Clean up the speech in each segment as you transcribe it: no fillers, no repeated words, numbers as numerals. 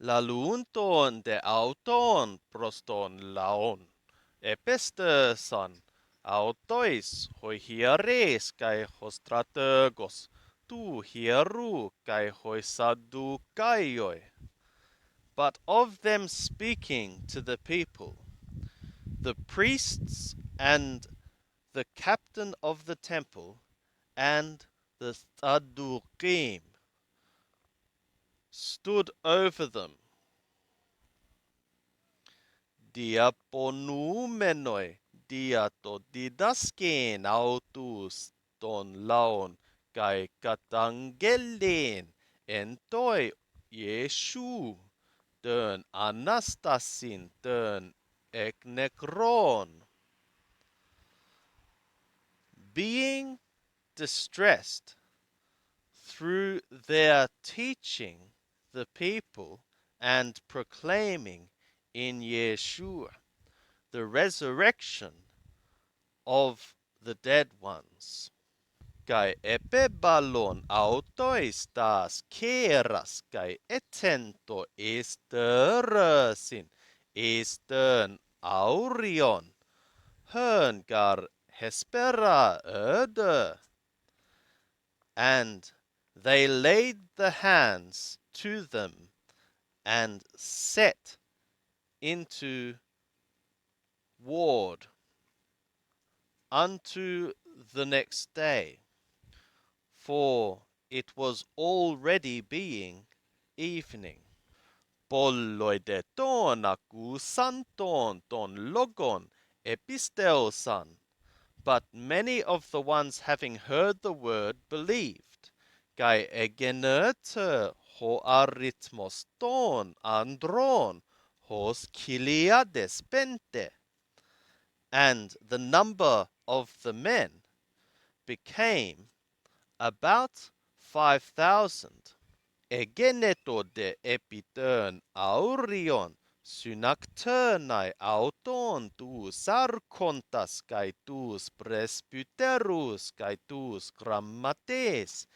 Lalunton de auton proston laon. Epestesan autois hoi hieres kai hostrategos. Tu hieru kai hoi sadukaioi. But of them speaking to the people, the priests and the captain of the temple and the Sadducees stood over them. Diaponumenoi, diato didasken autus ton laon, kai katangelen, entoi Jesu, tön anastasin, tön eknekron. Being distressed through their teaching the people and proclaiming in Yeshua the resurrection of the dead ones. Kai epebalon autois tas keras kai etento estersin estern aurion höngar hespera öde. And they laid the hands to them and set into ward unto the next day, for it was already being evening. Polloideton accusanton ton logon episteosan. But many of the ones having heard the word believed. Kai egenete ho arithmos ton andron hos kiliades pente. And the number of the men became about 5,000. Egeneto de epitern aurion synacternai auton tus archontas kai tus presbyterus kai tus grammates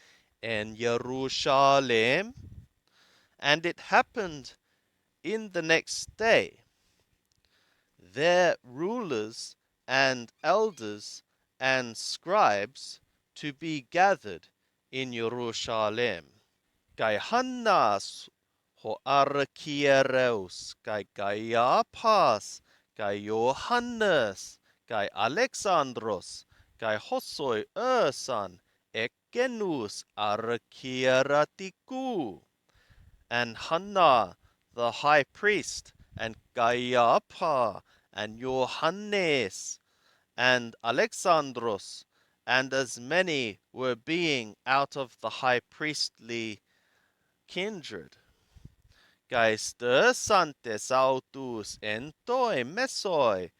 en Jerusalem. And it happened in the next day, their rulers and elders and scribes to be gathered in Jerusalem. Kai Hannas ho Archiereus, kai Caiaphas, kai Johannes, kai Alexandros, kai Hosoi Ursan, Ekenus Archieratiku. And Hannah the high priest, and Caiapha, and Johannes, and Alexandros, and as many were being out of the high priestly kindred. Gaistersantes autus entoi mesoi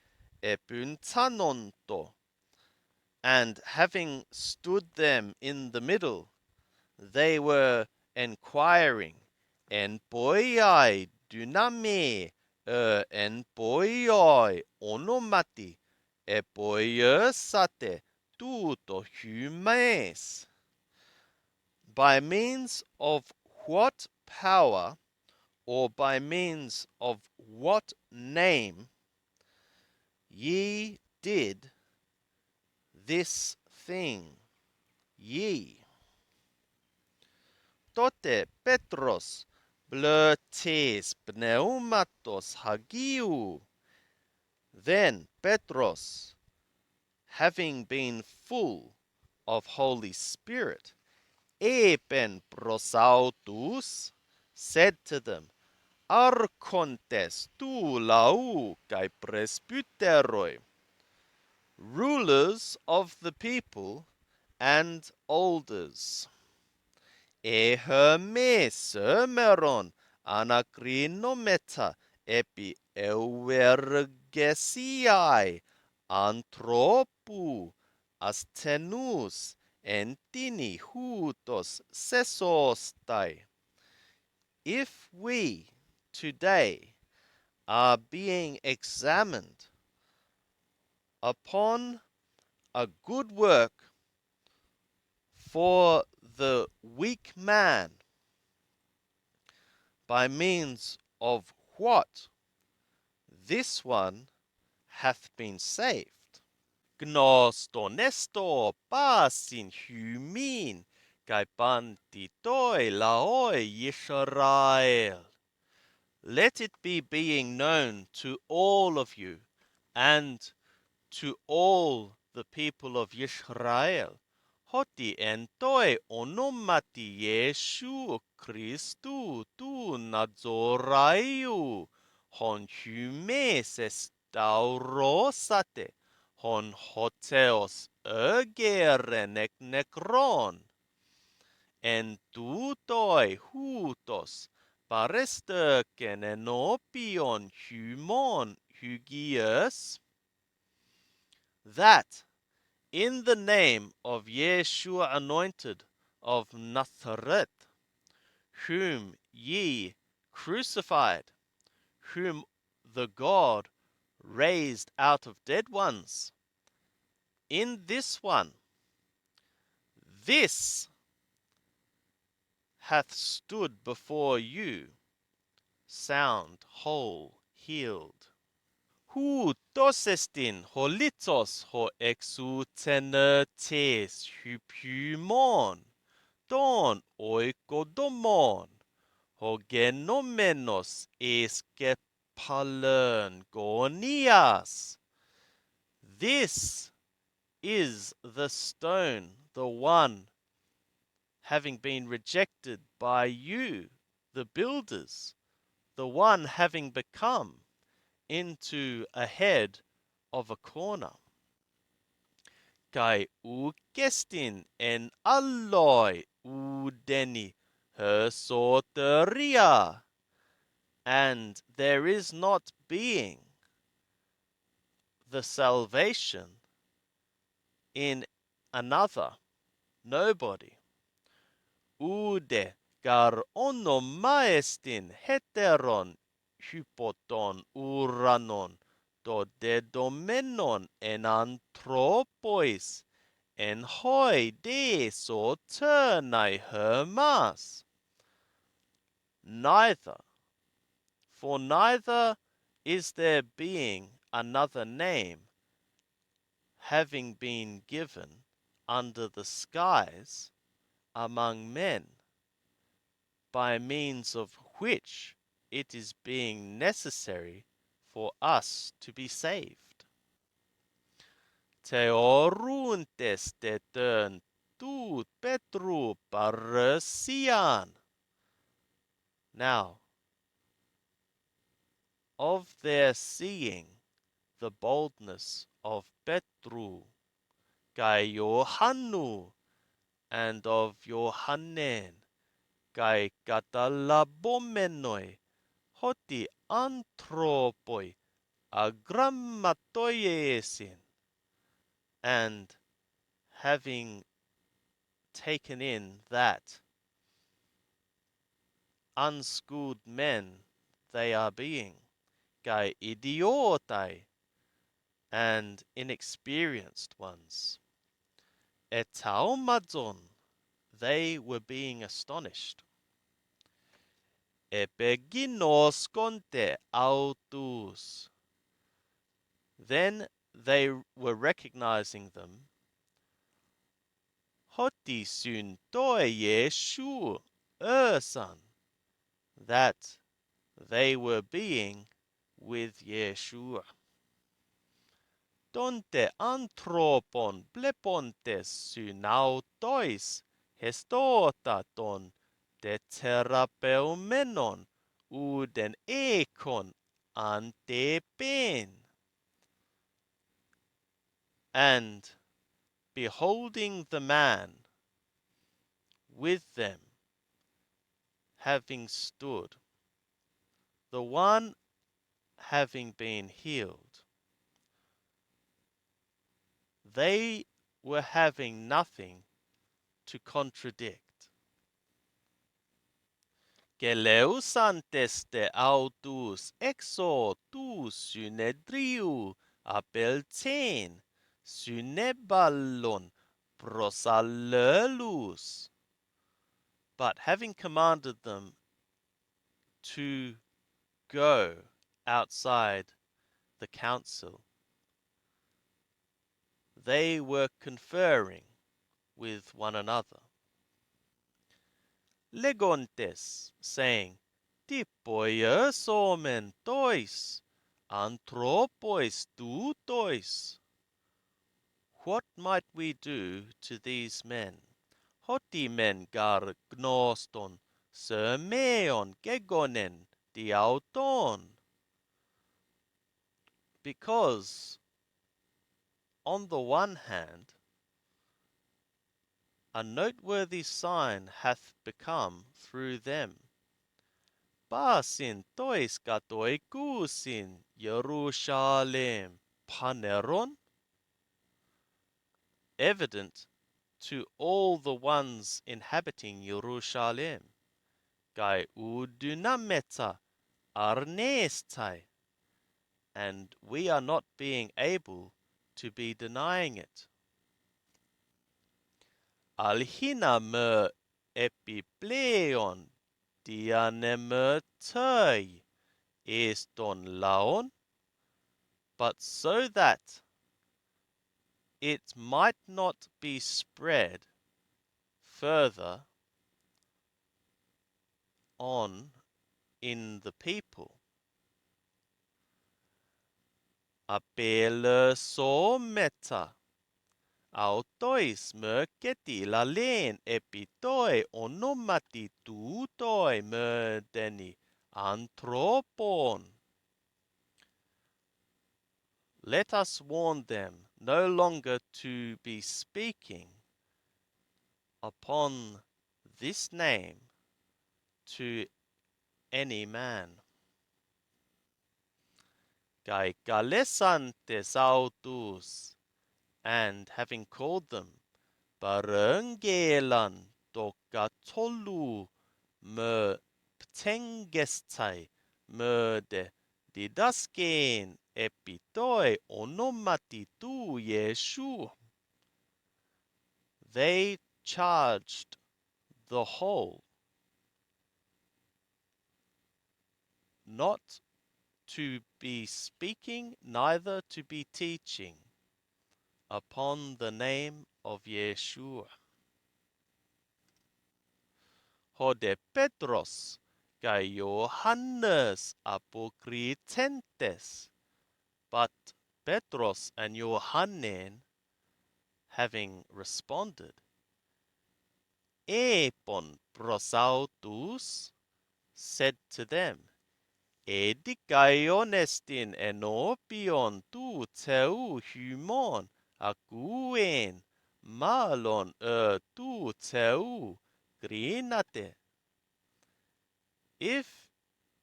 epyntanonto. And having stood them in the middle, they were enquiring, en poiai dyname, en poioi onomati, e poiosate tuto humes. By means of what power, or by means of what name ye did this thing, ye. Tote Petros bletes pneumatos hagiu. Then Petros, having been full of Holy Spirit, epen prosautus, said to them, Archontes tu lau kai presbyteroi, rulers of the people and elders. Eheme semeron anakrinometa epi euergesiai anthropu astenus entini hutos sesostai. If we today are being examined upon a good work for the weak man, by means of what this one hath been saved. Gnos donesto pasin humin, kai banti toi laoi Yisrael. Let it be being known to all of you and to all the people of Yisrael. Hoti entoi onomati Yeshu Christu tu Nazoraiu, hon humeses taurosate, hon hoteos ögerenek nekron, en tutoi hutos, parestöken enopion humon hygius, that in the name of Yeshua anointed of Nazareth, whom ye crucified, whom the God raised out of dead ones, in this one, this hath stood before you, sound, whole, healed. Hu tosestin holitos ho exutenertes hypumon, ton oikodomon, ho genomenos eskepalern gonias. This is the stone, the one having been rejected by you, the builders, the one having become into a head of a corner. Kai ukestin en alloi udeni hersoteria, and there is not being the salvation in another, nobody. Ude gar onomaestin heteron hypoton uranon to dedomenon en anthropois en hoi de soternai hermas. Neither, for neither is there being another name having been given under the skies among men, by means of which it is being necessary for us to be saved. Theoruntes tetern tut Petru paresian. Now, of their seeing the boldness of Petru, kai Johannu, and of Johannen, kai katalabomenoi, hoti anthropoi agrammatoiesin, and having taken in that unschooled men they are being, kai idiotai, and inexperienced ones, etaumadzon, they were being astonished. Epeginos conte autus, then they were recognizing them. Hoti sun toi Yeshu Ursan, that they were being with Yeshua. Donte anthropon blepontes synautois hestotaton de terapeumenon uden ekon antepen. And beholding the man with them, having stood, the one having been healed, they were having nothing to contradict. Geleusantes de autus exo tu synedriu apelten syneballon prosallelus. But having commanded them to go outside the council. They were conferring with one another. Legontes, saying, Typoios omen tois, anthropois tutois. What might we do to these men? Hotimen gar gnoston, sermeon gegonen diauton. Because, on the one hand, a noteworthy sign hath become through them. Pasin tois katoikusin Jerusalem paneron, evident to all the ones inhabiting Jerusalem. Kai udunameta arnestai, and we are not being able to be denying it. Alhina me epipleon dianemertei eston laon, but so that it might not be spread further on in the people. Apele so meta autois merketi lalen epitoi onomati tutoi merdeni anthropon. Let us warn them no longer to be speaking upon this name to any man. Kai kalesantes autus, and having called them, Barengelan tokatolu me ptengestai me de didasken epitoi onomati tu Yeshu. They charged the whole not to be speaking, neither to be teaching upon the name of Yeshua. Hode Petros kai Johannes apokritentes. But Petros and Johannen, having responded, Epon prosautus, said to them, Edikaionestin enopion tu teu humon akuen malon tu teu grinate. If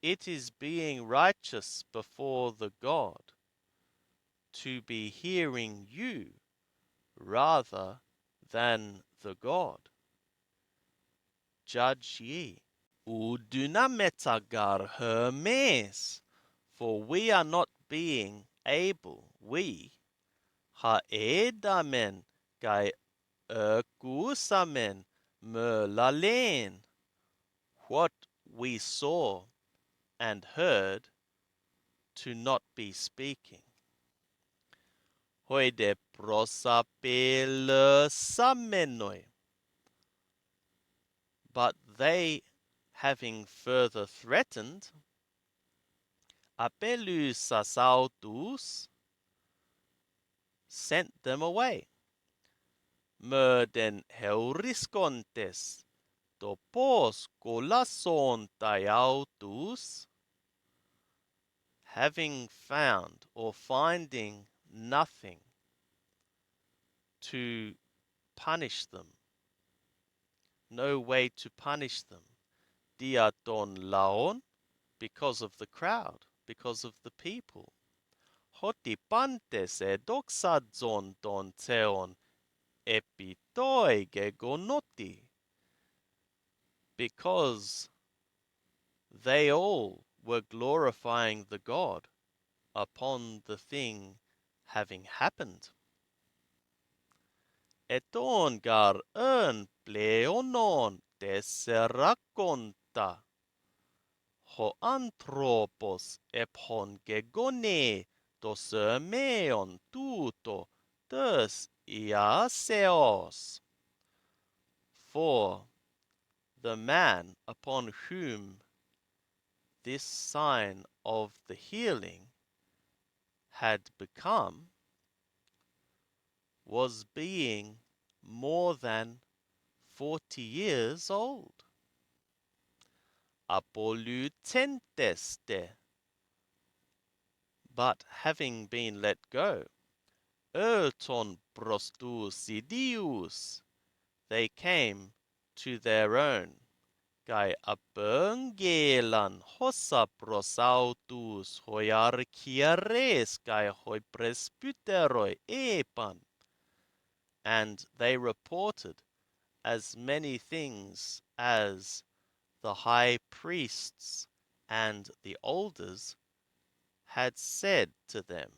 it is being righteous before the God to be hearing you rather than the God, judge ye. Udunametagar Hermes, for we are not being able, we, haedamen kai erkusamen merlalen, what we saw and heard, to not be speaking. Hoide prosapele samenoi. But they, having further threatened, apelus sent them away. Murden heuriscontes, topos kolason taiautus, having found or finding nothing to punish them, no way to punish them. Diaton laon, because of the crowd, because of the people. Hotipantes doxadzon ton theon epitoi gegonoti, because they all were glorifying the God upon the thing having happened. Eton gar pleonon tesseraconta, ho anthropos epon gegone tos meon tuto tes iaseos. For the man upon whom this sign of the healing had become was being more than 40 years old. Apolutenteste. But having been let go, Erton prostusidius, they came to their own. Kai apengelan hossa prosautus hoiarchiares kai hoi presbyteroi epan. And they reported as many things as the high priests and the elders had said to them.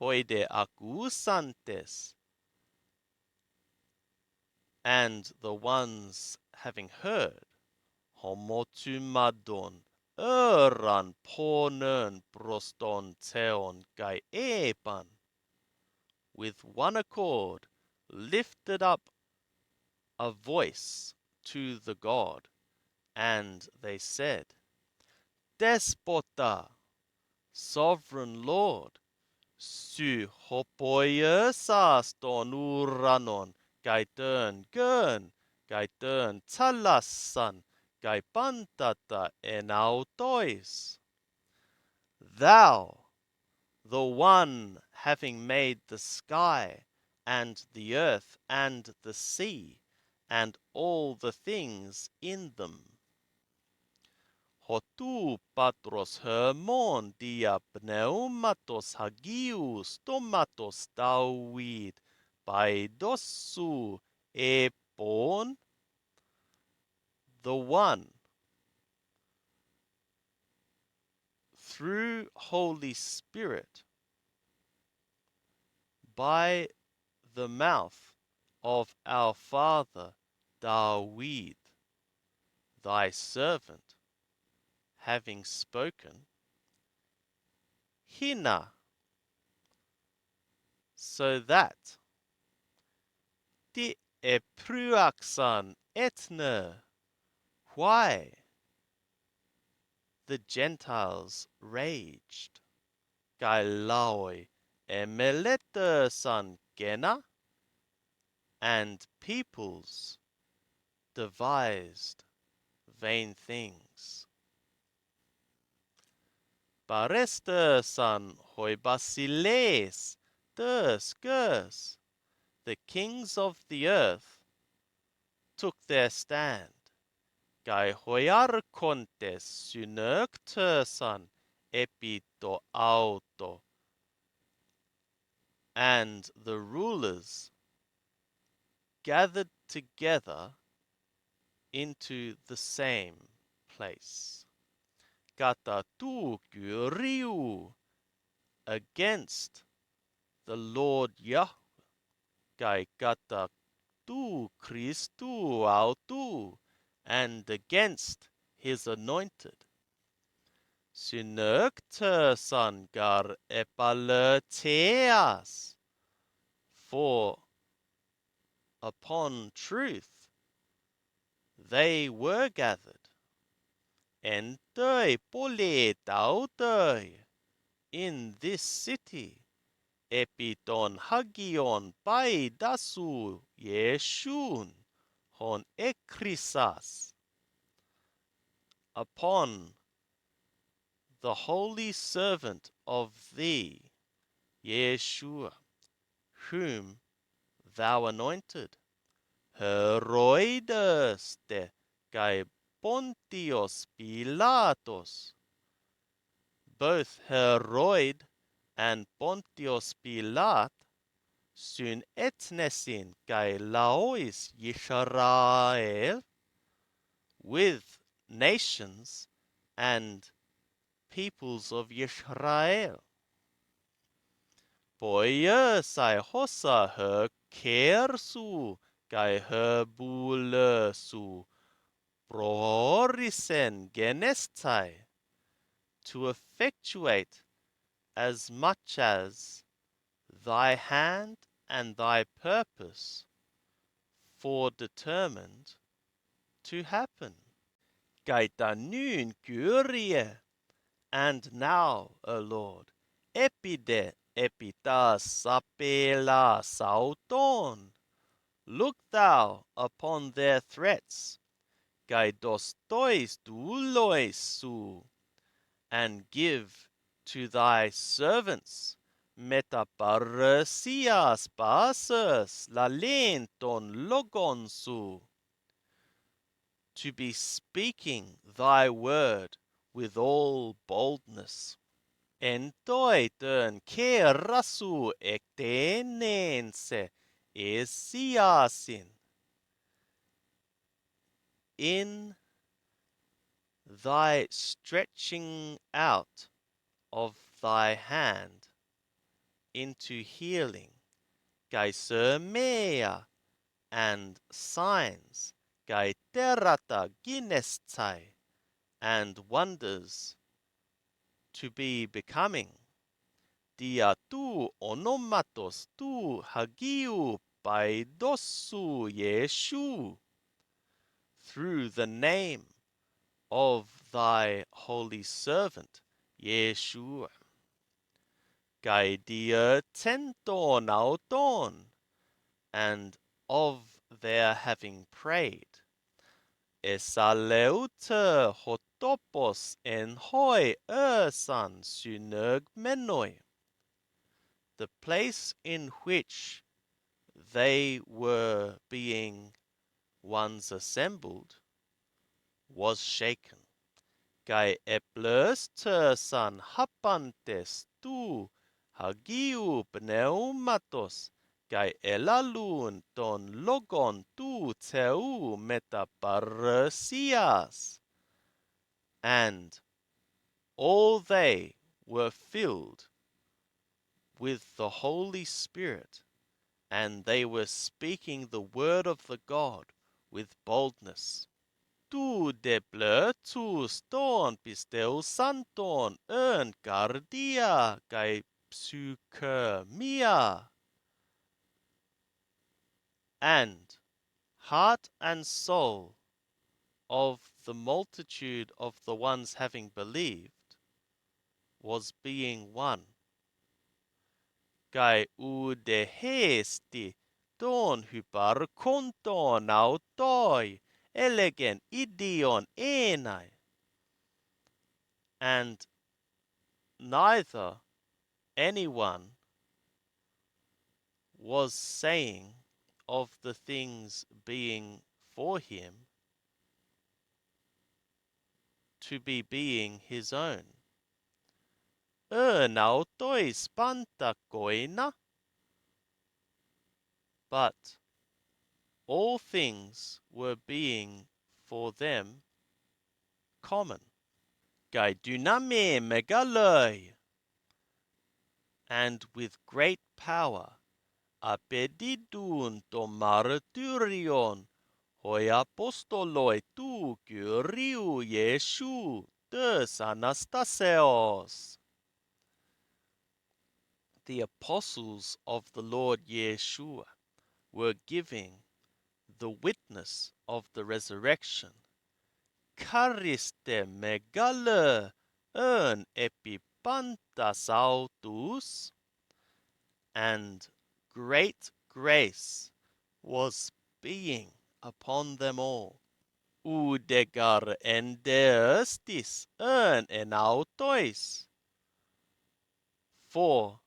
Hoide acusantes, and the ones having heard, homotumadon, eran ponen proston theon kai epan, with one accord lifted up a voice to the God, and they said, Despota, sovereign Lord, su hopoiesas ton uranon, kai tön gön, kai tön talassan, kai pantata en autois. Thou, the one having made the sky, and the earth, and the sea, and all the things in them. Hotu patros hermon dia pneumatos hagius tomatos David paidosu epon, the one through Holy Spirit by the mouth of our father David, thy servant, having spoken, Hina, so that di epruaxan etne, why the Gentiles raged, Gailaoi emeletersan gena, and peoples devised vain things. Barestesan hoi basiles, skers, the kings of the earth took their stand. Gai hoiarcontes synerctersan epito auto, and the rulers gathered together into the same place. Kata tu kyriu, against the Lord Yahweh, kai kata tu Christu autu, and against his anointed. Synerctersan gar epaleteas, for upon truth they were gathered. Entoi poletautoi, in this city, epiton hagion paidasu yeshun, hon ekrisas, upon the holy servant of thee, Yeshua, whom thou anointed, Heroides de kai Pontius Pilatus, both Herod and Pontius Pilate, sun etnesin kai laois Yisrael, with nations and peoples of Yisrael. Poia sai hossa her kersu kai her bulesu, prohorisen genestai, to effectuate as much as thy hand and thy purpose foredetermined to happen. Gaita nun curie, and now, O Lord, epide epitas sapela sauton, look thou upon their threats, gaidostois doulois su, and give to thy servants metaparrhesias bases lalenton logon su, to be speaking thy word with all boldness. Entoi tön ke rasu ektenense esiasin, in thy stretching out of thy hand into healing, gaisermea, and signs, gaiterata ginestai, and wonders to be becoming. Dia tu onomatos tu hagiu paidosu Yeshu, through the name of thy holy servant Yeshua. Gaidia tenton auton, and of their having prayed. Esaleuter hotopos en hoi ursan synagmenoi, the place in which they were being once assembled was shaken. Kai eplus tersan hapantes tu hagiu pneumatos, kai elalun ton logon tu teu metaparrhesias. And all they were filled with the Holy Spirit, and they were speaking the word of the God with boldness. Tu deble tu ston pisteu santon ön cardia kai psyche mia. And heart and soul of the multitude of the ones having believed was being one. Kai udehesti ton hypar konton autoi elegen idion enai. And neither anyone was saying of the things being for him to be being his own. Nautoi spanta koina, but all things were being for them common. Gai duname megaloi, and with great power, apedidun to martyrion, hoi apostoloi tu kyriou Yeshu tes Anastaseos. The apostles of the Lord Yeshua were giving the witness of the resurrection. Chariste megale ön epipantas autus, and great grace was being upon them all. Udegar endeustis ön en autois, for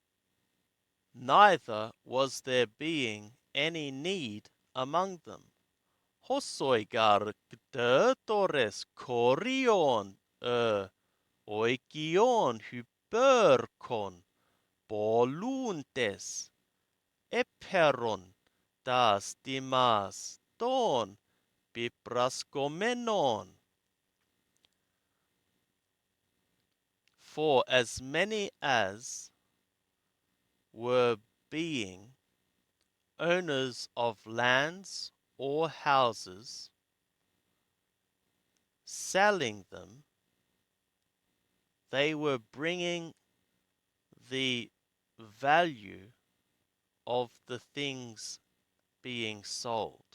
neither was there being any need among them. Hosoigar ktertores korion oikion hyperkon poluntes eperon das dimas ton pipraskomenon. For as many as were being owners of lands or houses, selling them, they were bringing the value of the things being sold.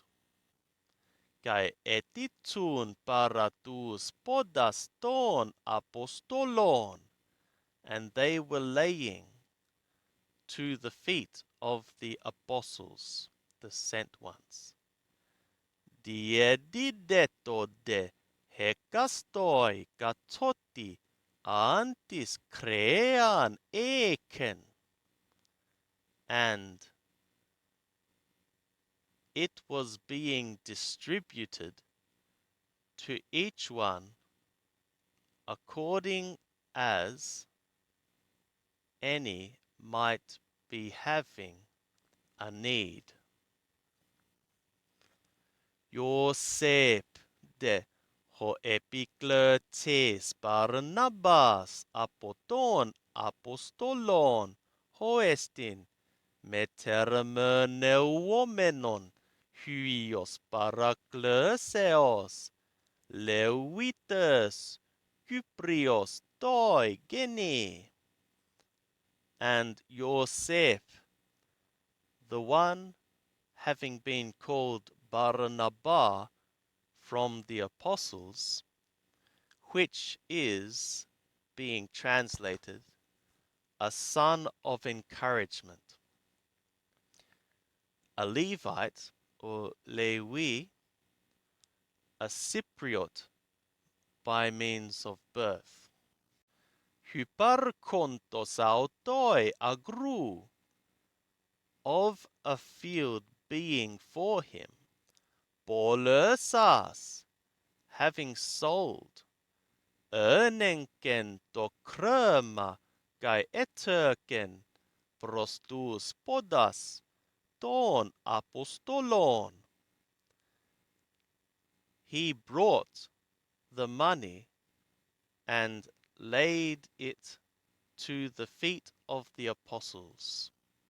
Kai etitsun paratus podas ton apostolon, and they were laying to the feet of the apostles, the sent ones. Diedideto de hekastoi katsoti antis crean eken, and it was being distributed to each one according as any might be having a need. Yosep de ho epikletes Barnabas apoton apostolon hoestin metermeneuomenon huios parakleseos leuites Kyprios toi geni. And Yosef, the one having been called Barnabas from the apostles, which is being translated a son of encouragement. A Levite or Lewi, a Cypriot by means of birth. Hyparkontos autoi agru, of a field being for him, polesas, having sold, önenken to kröma, kai etöken, prostus podas, ton apostolon. He brought the money and laid it to the feet of the apostles.